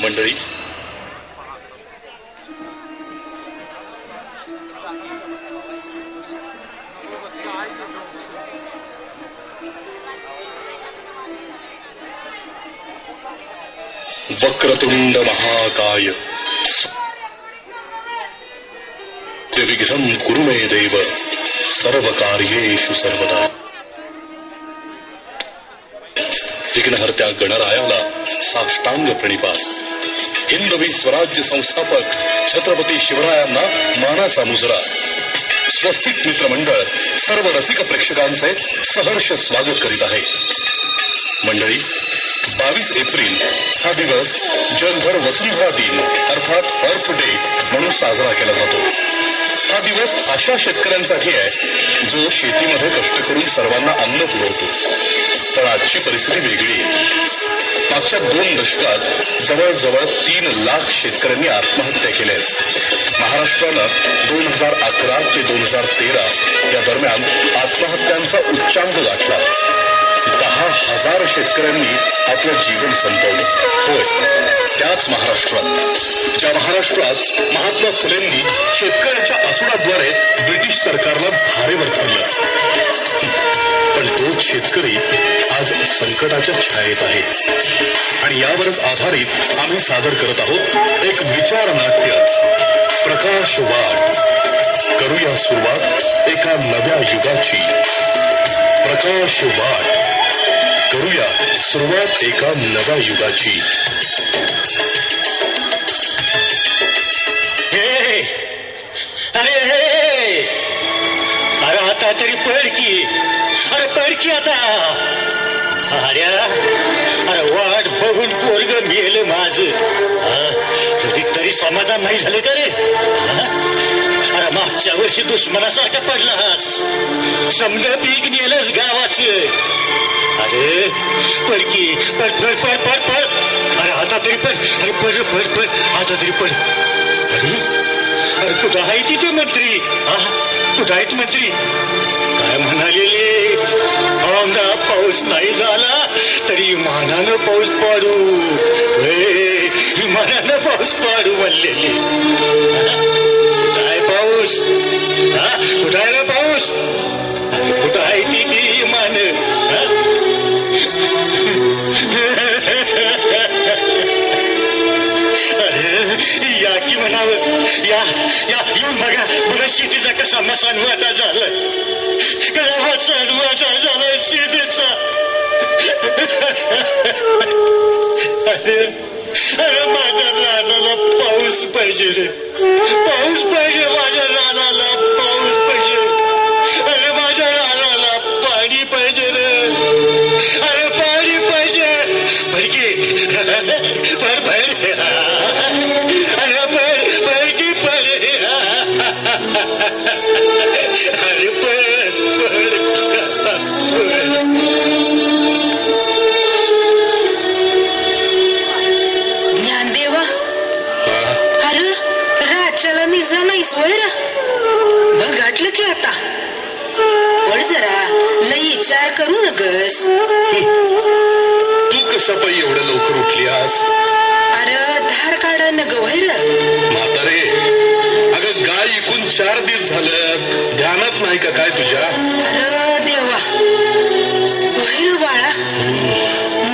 मंडळी, वक्रतुंड महाकाय विघ्नं कुरु मे देव सर्व कार्येषु सर्वदा. विघ्नहर्त्या गणरायाला साष्टांग प्रणिपात. हिंदवी स्वराज्य संस्थापक छत्रपती शिवरायांना मानाचा मुजरा. स्वस्तिक मित्रमंडळ सर्व रसिक प्रेक्षकांचे सहर्ष स्वागत करीत आहे. मंडळी, 22 एप्रिल हा दिवस जगभर वसुंधरा दिन अर्थात अर्थ डे म्हणून साजरा केला जातो. हा दिवस अशा शेतकऱ्यांसाठी आहे जो शेतीमध्ये कष्ट करून सर्वांना अन्न पुरवतो. पण आजची परिस्थिती वेगळी आहे. मागच्या 2 दशकात जवळजवळ 3 लाख शेतकऱ्यांनी आत्महत्या केल्या आहेत. महाराष्ट्रानं 2011 ते 2013 या दरम्यान आत्महत्यांचा उच्चांक गाठला. 10,000 शेतकऱ्यांनी आपलं जीवन संपवलं. होय, त्याच महाराष्ट्रात, ज्या महाराष्ट्रात महात्मा फुलेंनी शेतकऱ्यांच्या आसुडाद्वारे ब्रिटिश सरकारला धारेवर धरलं. पण तोच शेतकरी आज संकटाच्या छायेत आहे. आणि यावरच आधारित आम्ही सादर करत आहोत एक विचार नाट्य, प्रकाश वाट. करूया सुरुवात एका नव्या युगाची. प्रकाश वाट, करूया सुरुवात एका नव्या युगाची. अरे आता तरी पड की, अरे पड की आता. अरे वाट बघून पोरग मेल माझं. तरी समाधान नाही झालं का रे? अरे मागच्या वर्षी दुश्मनासारखा पडलास, समजा पीक नेलंच गावाचं. अरे पड की, पड पड पड पड पड. अरे आता तरी पड, अरे पड पड पड, आता तरी पड. अरे कुठं आहे तिथे मंत्री? कुठं आहेत मंत्री? काय म्हणालेले? औंधा पाऊस नाही झाला तरी विमानानं पाऊस पाडू. विमानानं पाऊस पाडू म्हणलेले. कुठं आहे पाऊस? कुठं आहे रे पाऊस? कुठं आहे ती विमान? या की म्हणावं, या या येऊन बघा बघा शेतीचा कसा मसानवाटा झालाय. कसा मसानवाटा झालाय शेतीचा. अरे माझ्या रानाला पाऊस पाहिजे रे, पाऊस पाहिजे. माझ्या रानाला पाऊस पाहिजे. अरे माझ्या रानाला पाणी पाहिजे रे. अरे पाणी पाहिजे. पैकी पर भर. अरे पर की पर. अरे पर ज्ञानदेवा. अरे राज्याला निजा नाहीस वैर. बघाटलं की आता पण जरा लई विचार करू नगस. तू कसं पाई एवढ्या लवकर उठलीस? अरे धार काढा न ग वैर. म्हातारे, अगं गाय इकून 4 दिवस झालं, ध्यानात नाही का काय तुझ्या? अरे देवा, वैर बाळा,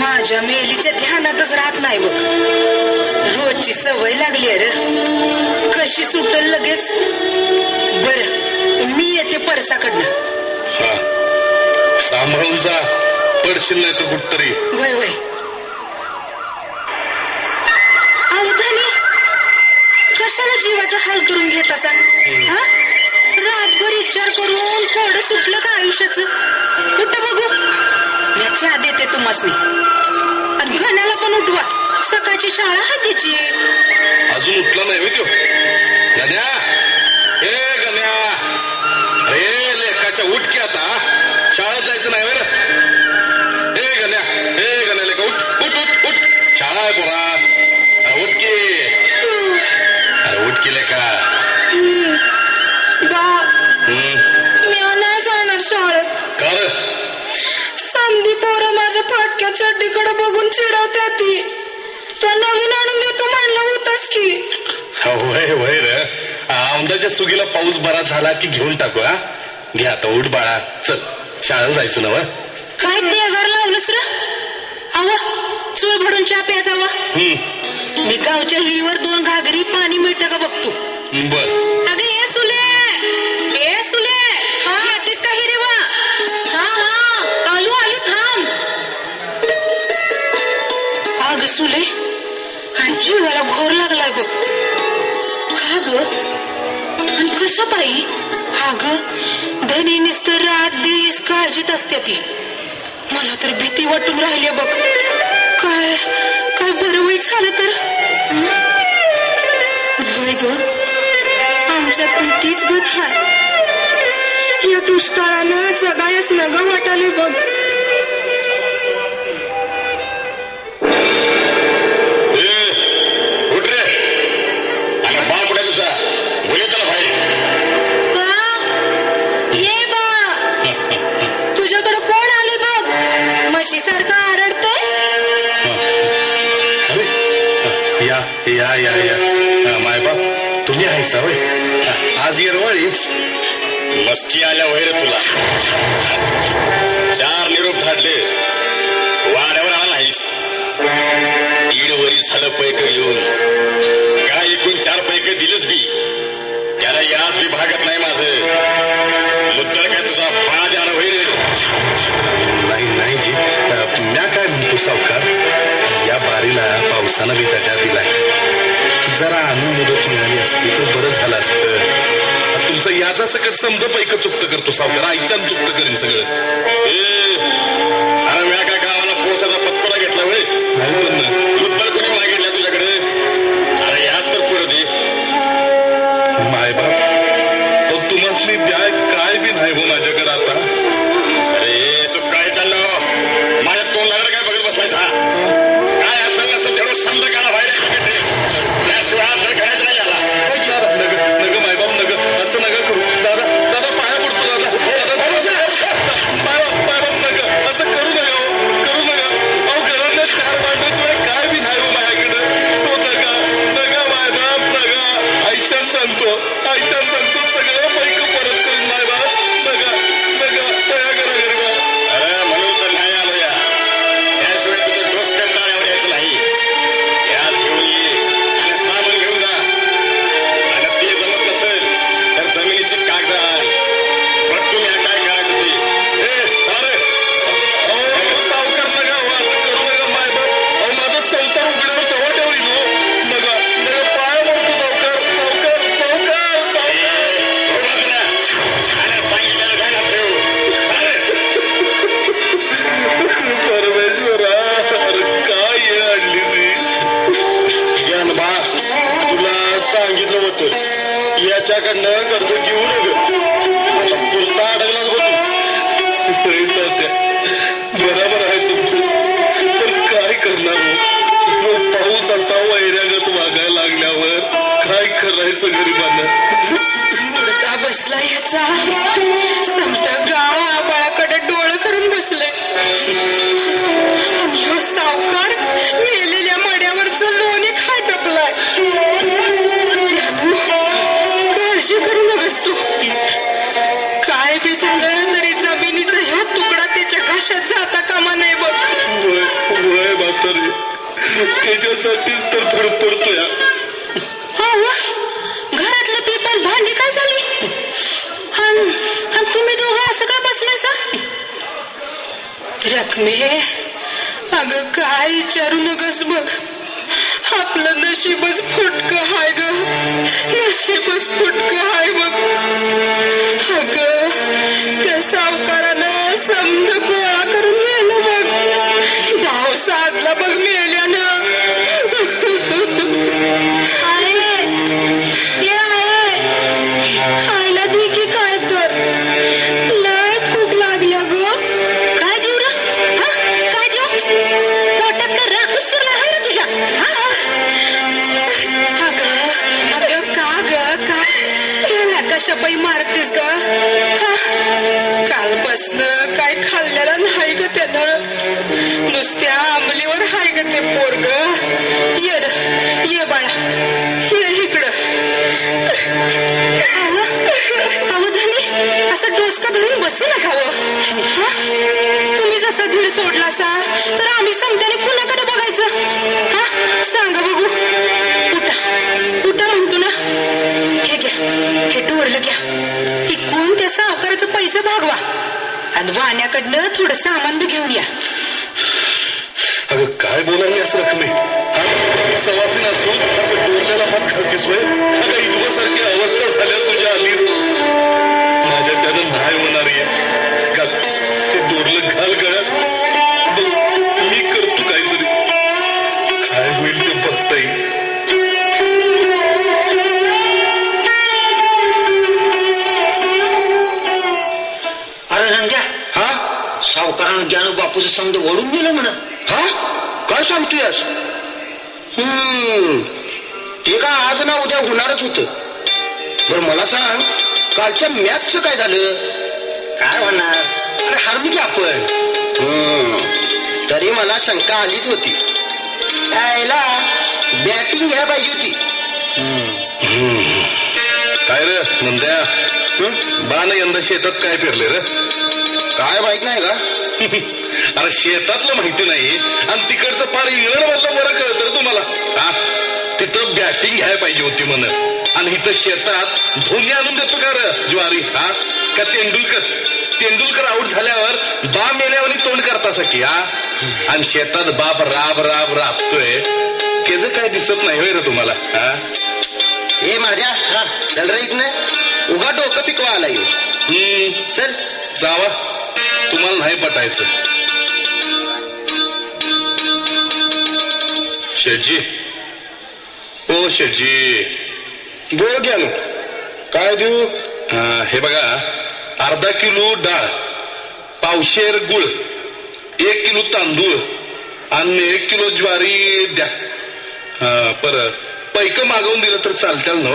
माझ्या मेलीच्या ध्यानातच राहत नाही बघ. रोजची सवय लागली. अरे कशी सुटल लगेच. बर, मी येते परसाकडनं. सांभाळून जा, पडशील नाही तर कुठतरी. वय वय. अवधानी, कशाला जीवाचा हाल करून घेत असा? रातभर विचार करून कोरडं सुटलं का आयुष्याचं? कुठं बघू? मी चहा देते तुम्हासनी. आणि घण्याला पण उठवा, सकाळची शाळा आहे त्याची. अजून उठला नाही तो गण्या? ए गण्या, अरे लेकाच्या उठ की आता. शाळेत जायचं नाही बरं. ए गण्या, ए गण्या लेका उठ उठ उठ उठ. शाळा आहे पोरा. अरे उठ की, अरे उठ की लेका. मी नाही जाणार शाळेत. कर समधी पोरं माझ्या फाटक्या चड्डीकडे बघून चिडवते ती. तो नवीन की. वय वय र औंदाच्या सुगीला पाऊस बरा झाला की घेऊन टाकू. हा घे आता, उठ बाळा, चल शाळेला जायचं ना. काय ते घर लावलंस र? अव चूळ भरून चहा प्या जावा. मी गावच्या हिरीवर 2 घागरी पाणी मिळतं का बघतो. बर. अगं ये सुले, ये सुले, हा येतेस का हिरीवा? हा हा आलू आलू थांब. अगं सुले, जीवाला घोर लागलाय बघ. का ग आणि कशा पायी? अगं धनी नुसतं रात दिवस काळजीत असते ती. मला तर भीती वाटून राहिली बघ. काय काय बरं वाईट झालं तर? होय ग, आमच्यातून तीच गत आहे. या दुष्काळानं जगायच नग वाटाले बघ. उठ रे, आणि बा कुठे तुझा? बोलू त्याला बाहेर. ये बा, तुझ्याकडे कोण आले बघ. म्हशीसारखा आरडतोय. या या या या मायबाप, तुम्ही आहेसा होय? आज येरवाळीच मस्ती आल्या वैर तुला. 4 निरोप धाडले, वाड्यावर आला नाहीस. 1.5 वरी झालं पैक येऊन. काय एकूण 4 पैक दिलंच बी. त्याला याच बी भागत नाही माझं. मुद्दा काय तुझा बा द्याला वैर? नाही नाही जी, म्या काय म्हणतो सावकार, या बारीला पावसानं बी दगा दिलाय. जरा आणून मदत मिळाली असती तर बरं झालं असतं. तुमचं याचा सकट समजा पैक चुकतं करतो सावकार, आईच्यानं चुकतं करीन सगळं. अरे म्या काय गावाला पोसाचा पत्कोरा घेतला वय? नाही पण मुद्दा कोणी मागितला तुझ्याकडे? अरे याच तर पुरं दे. मायबाप, तो तुम्हासनी द्या काय बी नाही हो माझ्याकडे आता. अरे सुकाय चाललं, माझ्या तोंडाकडे काय बघत बसलायस? हा काय असेल नसेल तेवढं समजा काढा बाहेर. त्याशिवाय हात तर करायचं नाही याला. नग मायबाप, नग असं नका करू. दादा दादा पाया पडतो. मायबाप नग असं करू नका, करू नका. अहो घरातल्या 4 मांडण्याशिवाय काय बी नाही हो माझ्याकडे. तो नका नका मायबाप, नका. आईच्यानं सांगतो सगळं पैक परत करून मायबाप. नका नका, दया करा गरीबा. अरे म्हणून तर नाही आलो या. त्याशिवाय तुझं डोसकं टाळ्यावर यायचं नाही. याच घेऊन ये आणि सामान घेऊन जा. आणि ते जमत नसेल तर जमिनीची कागद आण. बघ तुम्ही काय करायचं ते. सावकार नका, असं करू नका मायबाप. अहो माझा संसार उघड्यावर चव्हाट्यावर येईल. नका नका, पाया पडतो सावकार. आणि सांगितलेलं ध्यानात ठेव. परमेश्वरा, काय आणलीस? ज्ञान बा, तुला सांगितलं होतं याच्याकडनं कर्ज घेऊ नका. आता पुरता अडकलाच होतो. बरोबर आहे तुमचं, पण काय करणार? पाऊस असा वैऱ्यागत वागायला लागल्यावर काय करायचं गरीबांना? मुडका बसला याचा. समत गाव आबाळाकडे डोळं करून बसले. आणि ह्यो सावकार मेलेल्या मड्यावरच लोणी खाय टपलाय. काळजी करू नकोस तू. काय बी झालं तरी जमिनीचा ह्यो तुकडा त्याच्या घशात जाता कामा नाही बघ. वय म्हातारे, त्याच्यासाठीच तर धडपडतोय. घरातलं पीपन भांडी काय झाली? आणि तुम्ही दोघं असं काय बसलायसा? रखमे, अगं काय विचारू नकस बघ. आपलं नशीबच फुटकं हाय ग. नशीबच फुटकं हाय बघ. अगं त्या सावकारानं समज गोळा करून नेलं बघ. डाव साधला बघ मेल्यानं. खायला दे की काय तर. लय भूक लागल्या ग. काय देऊ र? काय देऊ? पोटात का राखूस शिरला आहे रे तुझ्या? अगं का ग, का त्याला कशा बाई मारतेस ग? कालपासनं काय खाल्लेलं नाही ग त्यानं. नुसत्या अंमलीवर हाय ग ते पोरग. ये बाळा, तुम्ही जसा धीर सोडलासा तर आम्ही समजाने कुणाकडे बघायचं? हा सांगा बघू. उठा उठा म्हणतो ना. हे घ्या, हे डोरलं घ्या. इकून त्या सावकाराचं पैसे भागवा आणि वाण्याकडनं थोडं सामान बी घेऊन या. अगं काय बोलाय असं रकमे? सवासीन असून असं डोरल्याला हात घालतेस वय? अगं इतवासारखी अवस्था झाल्या तुझ्या आधीच. माझ्याच्यानं नाही होणार आहे का? ते डोरलं घाल गळ्यात. मी करतो काहीतरी. काय होईल ते बघता येईल. अरे नंद्या, हा सावकारानं ज्ञानू बापूचं समज ओढून गेलं म्हणा. हा काय सांगतोयस? ते का आज ना उद्या होणारच होतं. बरं मला सांग, कालच्या मॅचचं काय झालं? काय होणार? अरे हरली की आपण. तरी मला शंका आलीच होती. यायला बॅटिंग घ्यायला पाहिजे होती. काय रे नंद्या, बाण यंदा शेतात काय पेरले रे? काय माहित नाही का? अरे शेतातलं माहिती नाही आणि तिकडचं पार इंग्लंड मधलं बरं कळतं रे तुम्हाला. हा तिथं बॅटिंग घ्यायला पाहिजे होती म्हण. आणि इथं शेतात धोनी आणून देतो का रे ज्वारी? हा का तेंडुलकर आऊट झाल्यावर बा मेल्यावर तोंड करता सकी. हा आणि शेतात बाप राब राब राबतोय त्याचं काय दिसत नाही होय रे तुम्हाला? हा हे माझ्या चल रे इथनं. उगा डोकं पिकवा आला चल जावा, तुम्हाला नाही पटायचं. शेटजी, ओ शेटजी. बोल घ्या ना. काय देऊ? हे बघा, अर्धा किलो डाळ, पावशेर गुळ, 1 किलो तांदूळ आणि 1 किलो ज्वारी द्या. पर पैक मागवून दिलं तर चालतं ना?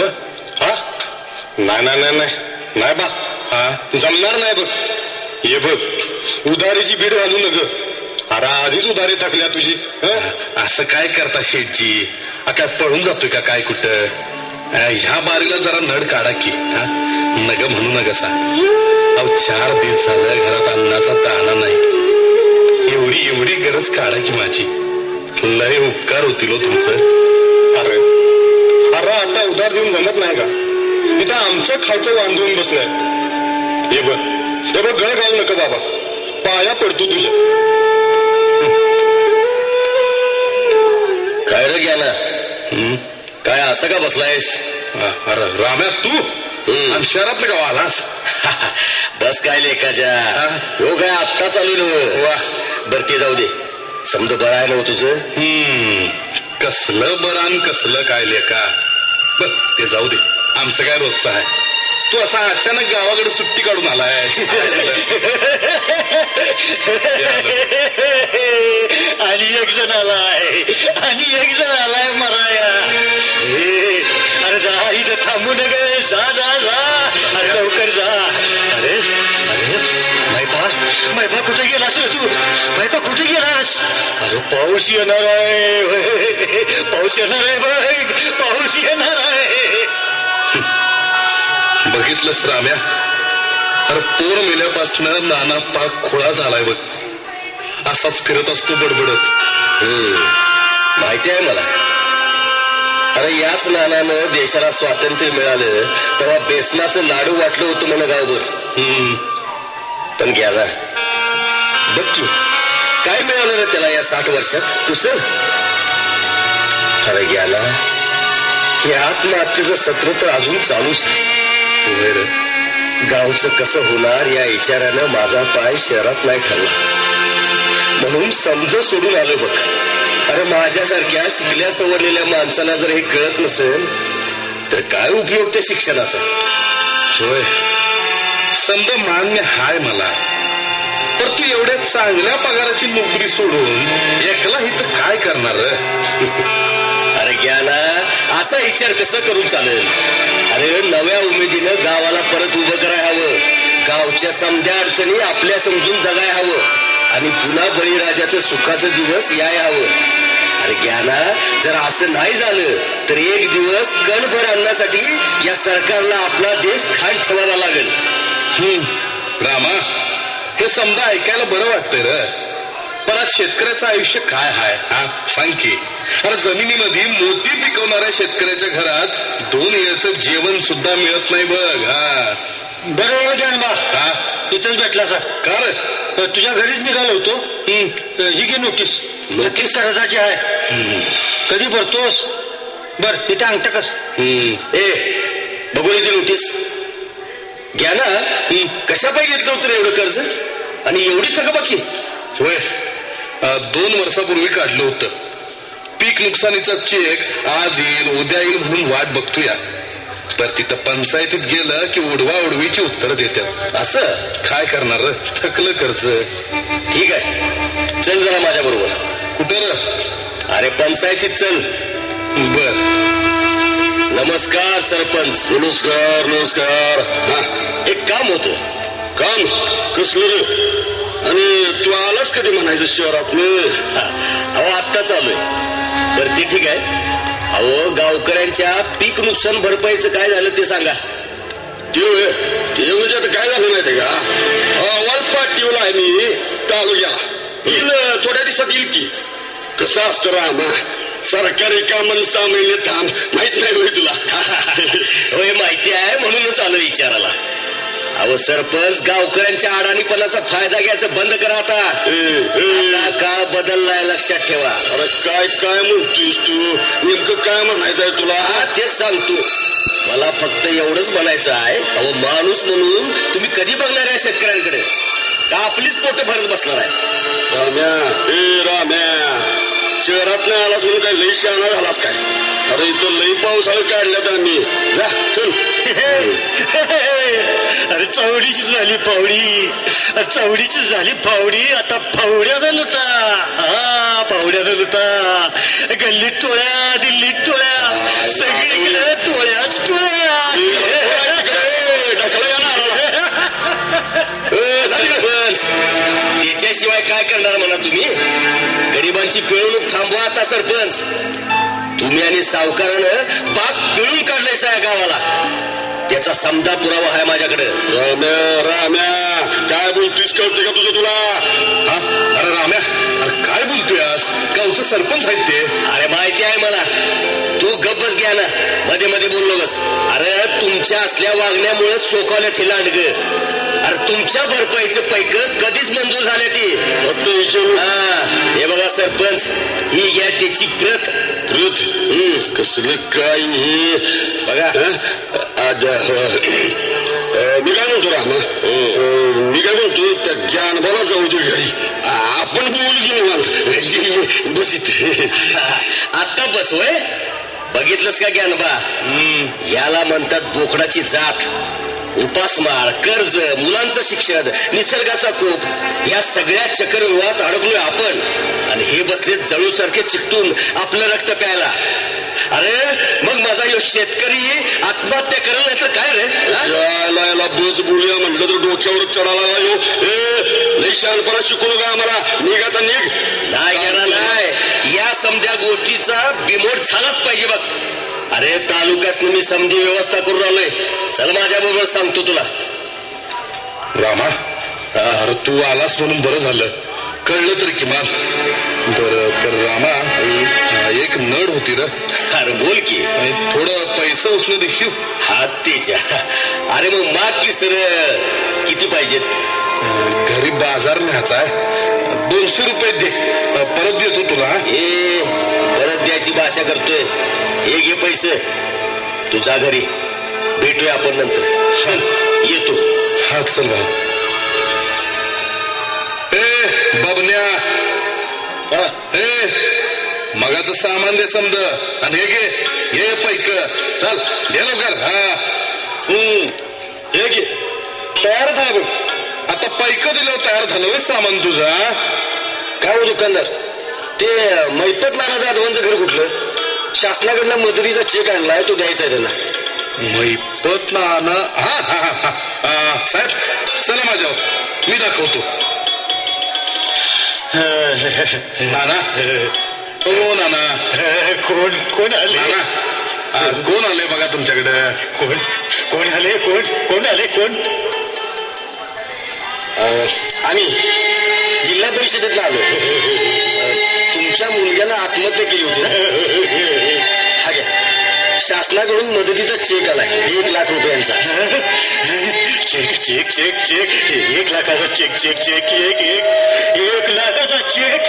हा नाही नाही नाही नाही नाही बा. हा जमणार नाही बघ. ये बघ, उधारीची बीड घालू नग. अरे आधीच उधारी थकल्या तुझी. असं काय करता शेठजी? काय पळून जातोय का काय कुठं? ह्या बारीला जरा नड काढा की. नग म्हणू नका सा. अहो 4 दिवस झालं घरात अन्नाचा दाणा नाही. एवढी गरज काढा की माझी. लय उपकार होतील हो तुमचं. अरे आता उधार देऊन जमत नाही का? इथं आमचं खायचं बांधून बसलंय. हे बघ गळ घालू नका बाबा. पाया पडतो तुझ्या. काय रे ज्ञाना, काय असं का बसलायस? अरे राम्या, तू आणि शहरात का आलास? बस काय लेकाच्या, हो काय आत्ता चालू नव. वा, बर ते जाऊ दे. समज बरं आहे ना तुझं? कसलं बरं आणि कसलं काय लेका. बर ते जाऊ दे, आमचं काय रोजचं आहे. तू असा अचानक गावाकडे सुट्टी काढून आलाय. आणि एक जण आलाय मराया. अरे जा, इथं थांबू नये. जा. अरे लवकर जा. अरे मैपा कुठे गेलास रे तू? मैपा कुठे गेलास? अरे पाऊस येणार आहे. पाऊस येणार आहे. बघितलंस राम्या, अरे पोर मेल्यापासनं नाना पाक खोळा झालाय बघ. असाच फिरत असतो बडबडत. माहिती आहे मला. अरे याच नानानं देशाला स्वातंत्र्य मिळालं तेव्हा बेसनाचं लाडू वाटलं होतं म्हणा गावभर. पण गेला बघ की काय मिळालं रे त्याला या 60 वर्षात? तू सर अरे गेला. हे आत्महत्येचं सत्र तर अजून चालूच आहे. गावचं कसं होणार या विचारानं माझा पाय शहरात नाही ठरला. म्हणून समज सोडून आलो बघ. अरे माझ्यासारख्या शिकल्या सवरलेल्या माणसाला जर हे कळत नसेल तर काय उपयोग त्या शिक्षणाचा? होय, समजा मान्य हाय मला. तर तू एवढ्या चांगल्या पगाराची नोकरी सोडून एकला इथं काय करणार? अरे ज्ञाना, असा विचार कसं करून चालेल? अरे नव्या उमेदीनं गावाला परत उभं करायला हवं. गावच्या समध्या अडचणी आपल्या समजून जगाय हवं आणि पुन्हा बळीराजाचं सुखाचं दिवस याय हवं. अरे ज्ञाना, जर असं नाही झालं तर एक दिवस कणभर आणण्यासाठी या सरकारला आपला देश खाट ठेवावा लागेल. रामा, हे समजा ऐकायला बरं वाटतंय र, पण आज शेतकऱ्याचं आयुष्य काय हाय हा सांग की. अरे जमिनीमध्ये मोती पिकवणाऱ्या शेतकऱ्याच्या घरात 2 वेळचं जेवण सुद्धा मिळत नाही बघ. हा बरं जानबा, हा इथंच भेटला सर. का रे? तुझ्या घरीच निघालो होतो. ही घे नोटीस. नोटीस सरजाची आहे. कधी भरतोस? बर इथे अंगठा कर. बघू ती नोटीस घ्या ना. कशा पाहिजे घेतलं होतं एवढं कर्ज आणि एवढी थकबाकी? होय, 2 वर्षापूर्वी काढलं होतं. पीक नुकसानीचा चेक आज येईल उद्या येईल म्हणून वाट बघतोया. तर तिथं पंचायतीत गेलं की उडवाउडवीची उत्तर देतात. असं काय करणार र, थकलं कर्ज. ठीक आहे, चल जरा माझ्या बरोबर. कुठं र? अरे पंचायतीत चल. बर. नमस्कार सरपंच. नमस्कार नमस्कार. एक काम होतं. काम कसलं रे? आणि तू आलास कधी म्हणायचं शहरात? अहो आत्ता चालू आहे. बरं ते ठीक आहे. अहो गावकऱ्यांच्या पीक नुकसान भरपाईचं काय झालं ते सांगा. ते म्हणजे आता काय झालं माहितीये का, वलपाट ठेवला आहे मी तालुक्याला. येईल थोड्या दिवसात येईल की. कसं असतं रामा, सरकारी कामं 6 महिने थांब. माहित नाही होय तुला? होय माहिती आहे, म्हणूनच आलो विचारायला. अहो सरपंच, गावकऱ्यांच्या अडाणीपणाचा फायदा घ्यायचं बंद करा आता. काळ बदललाय लक्षात ठेवा. अरे काय काय म्हणतोयस तू? नेमकं काय म्हणायचंय तुला? तेच सांगतो. मला फक्त एवढंच म्हणायचं आहे, अहो माणूस म्हणून तुम्ही कधी बघणार आहे शेतकऱ्यांकडे? का आपलीच पोट भरत बसणार आहे? राम्या, शहरात नाही आलास म्हणून काय लई शहाणा झालास काय? अरे इथं लई पावसाळा काढल्यात आम्ही. जा चल. अरे चवडीची झाली पावडी, चवडीची झाली फावडी. आता फावड्यानं लुटा. हा फावड्यानं लुटा. गल्लीत टोळ्या, दिल्लीत टोळ्या, सगळीकडे टोळ्याच टोळ्या. त्याच्याशिवाय काय करणार म्हणा तुम्ही? गरिबांची पिळवणूक थांबवा आता सरपंच. तुम्ही आणि सावकारानं पाक पिळून काढलाय या गावाला. त्याचा समजा पुरावा आहे माझ्याकडे. राम्या काय बोलतोयस, कळते का तुझं तुला? अरे राम्या, अरे काय बोलतोयस? गावचं सरपंच आहेत ते. अरे माहिती आहे मला. तू गप्पच घ्या ना, मध्ये मध्ये बोललो बस. अरे तुमच्या असल्या वागण्यामुळे सोकावल्या ती लांडग. अरे तुमच्या भरपाईचं पैक कधीच मंजूर झाले ती. हे बघा सरपंच, ही घ्या त्याची प्रत. कसलं काय हे बघा. मी काय म्हणतो रामा, मी काय म्हणतो त्या जानबाला जाऊ दे घरी. आपण बोलू की निवांत. बस इथे. आता बसवय. बघितलंस का ज्ञानबा? याला म्हणतात बोकडाची जात. उपासमार, कर्ज, मुलांचं शिक्षण, निसर्गाचा कोप, या सगळ्या चक्रव्यूहात अडकलोय आपण. आणि हे बसले जळूसारखे चिकटून आपलं रक्त प्यायला. अरे मग माझा यो शेतकरी आत्महत्या करेल नाही तर काय रे? याला बस बोलूया म्हटलं तर डोक्यावरच चढाला यो. लई शहाणपणा शिकू नका आम्हाला. निघ आता निघ. नाही गेला नाही. या समध्या गोष्टीचा बिमोड झालाच पाहिजे बघ. अरे तालुक्यात मी समधी व्यवस्था करून आलोय. चल माझ्या बरोबर सांगतो तुला. रामा, अरे तू आलास म्हणून बरं झालं, कळलं तरी किमान. बरं तर रामा, एक नड होती र. अरे बोल की. थोडं पैसा उसने देशील? हात तेच्या. अरे मग माग किस तर किती पाहिजेत? घरी बाजार न्यायचा आहे. 200 रुपये दे, परत देतो तुला. परत द्यायची भाषा करतोय. हे घे पैसे, तुझ्या घरी भेटूया आपण नंतर. चल येतो. हा चल भाऊ. बबन्या, मगाचं सामान दे समज. आणि हे घे, हे पैक. चल दे लवकर. हे घे, तयारच आहे बघ. आता पैक दिल्यावर तयार झालं सामान तुझा. काय हो दुकानदार, ते मैपत नाना जाधवांचं घर कुठलं? शासनाकडनं मदतीचा चेक आणलाय, तो द्यायचा आहे त्यांना. मैपत नाना? साहेब चला माझ्यावर, मी दाखवतो. नाना, हो नाना. कोण आले? नाना, कोण आले बघा तुमच्याकडे? कोण आले? कोण आले? कोण? आम्ही जिल्हा परिषदेत आलो. तुमच्या मुलग्यानं आत्महत्या केली होती ना? हा घ्या, शासनाकडून मदतीचा चेक आलाय 1 लाख रुपयांचा. चेक चेक चेक चेक 1 लाखाचा चेक चेक चेक 1 लाखाचा चेक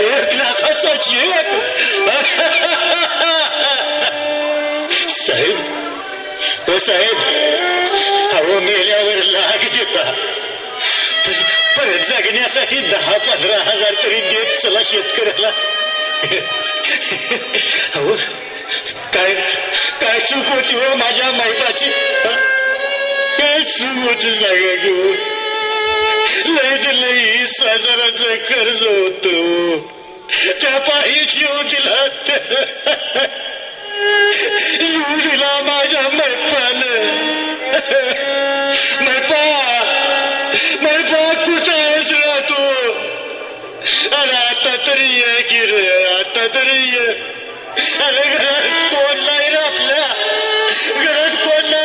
1 लाखाचा चेक. साहेब साहेब, अहो मेल्यावर लाख देता, परत जगण्यासाठी 10-15 हजार तरी देत चला शेतकऱ्याला. अहो काय काय चूक होती हो माझ्या माहिताची? काय चूक होती सांगा की हो? लई 20,000चं कर्ज होत, त्या पायी जीव दिला, जीव दिला माझ्या मैपानं. मैपा कुठं आहेस ना तू? अरे आता तरी ये की रे, आता तरी ये. अरे घरात कोण नाही रे, आपल्या घरात कोण नाही.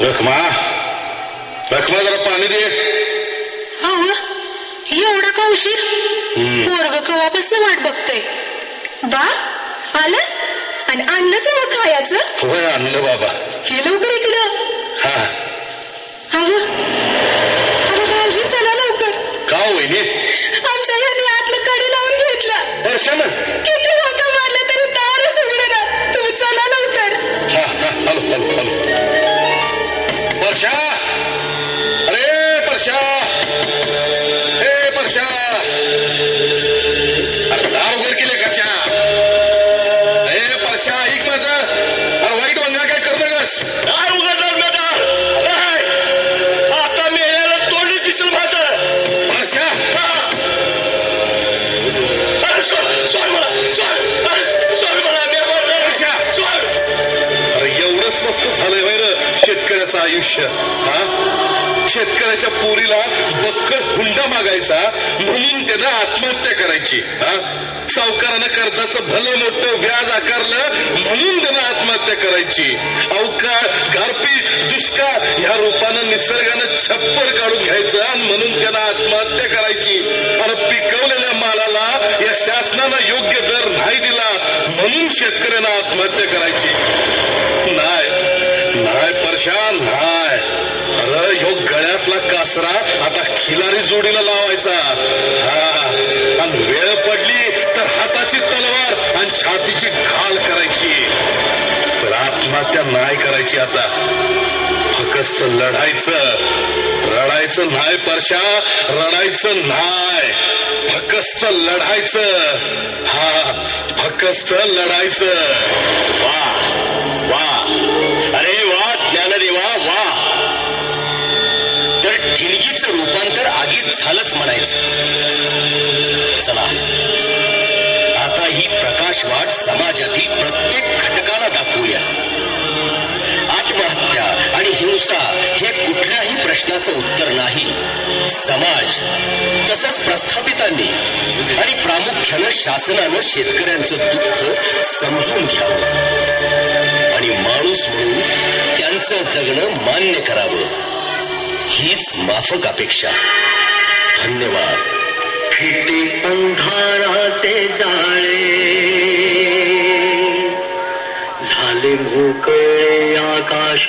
मैपा रखमा जरा पाणी दे. एवढा का उशीर? पोरग कवापासून वाट बघते. बा आलंस आणि आणलंस मग खायचं? होय आणलं बाबा. ये लवकर इकडं. हा अगं भाऊजी चला लवकर. का वहिनी? आमच्या ह्याने आतलं कडी लावून घेतला. वर्षा ना किती वाका मारलं तरी दारच उघडे ना. तुम्ही चला लवकर. हा हॅलो वर्षा. अरे परशा, हे परशा, अरे दार उघड केले काच्या. हे परशा ऐक माझं, अरे वाईट वंगा काय करू नकस. दार उघडणार ना दार. आता मेल्याला तोंड दिसेल माझं. परशा सोड मला, सोड मला, परशा. अरे एवढं स्वस्त झालंय वैर शेतकऱ्याचं आयुष्य. हा, शेतकऱ्याच्या पोरीला बक्कळ हुंडा मागायचा म्हणून त्यानं आत्महत्या करायची. हा, सावकारानं कर्जाचं भलं मोठं व्याज आकारलं म्हणून त्यानं आत्महत्या करायची. अवकाळ, गारपीट, दुष्काळ ह्या रूपानं निसर्गानं छप्पर काढून घ्यायचं आणि म्हणून त्यानं आत्महत्या करायची. आणि पिकवलेल्या मालाला या शासनानं योग्य दर नाही दिला म्हणून शेतकऱ्यानं आत्महत्या करायची. नाही परशा नाही. अरे ह्यो गळ्यातला कासरा आता खिलारी जोडीला लावायचा. हा, आणि वेळ पडली तर हाताची तलवार आणि छातीची घाल करायची. तर आत्महत्या नाही करायची. आता फक्त लढायचं. रडायचं नाही परशा, रडायचं नाही, फक्त लढायचं. हा, फक्त लढायचं. वा वा, अरे वा ज्ञानदेवा वा. तर ठिणगीचं रूपांतर आगीत झालंच म्हणायचं. चला आता ही प्रकाशवाट समाजातील प्रत्येक घटकाला दाखवूया. आत्महत्या आणि हिंसा हे कुठल्याही प्रश्नाचं उत्तर नाही. समाज तसंच प्रस्थापितांनी आणि प्रामुख्यानं शासनानं शेतकऱ्यांचं दुःख समजून घ्यावं आणि माणूस म्हणून त्यांचं जगणं मान्य करावं, हीच माफक अपेक्षा. धन्यवाद. फिटे अंधाराचे जाळे झाले मोकळे आकाश.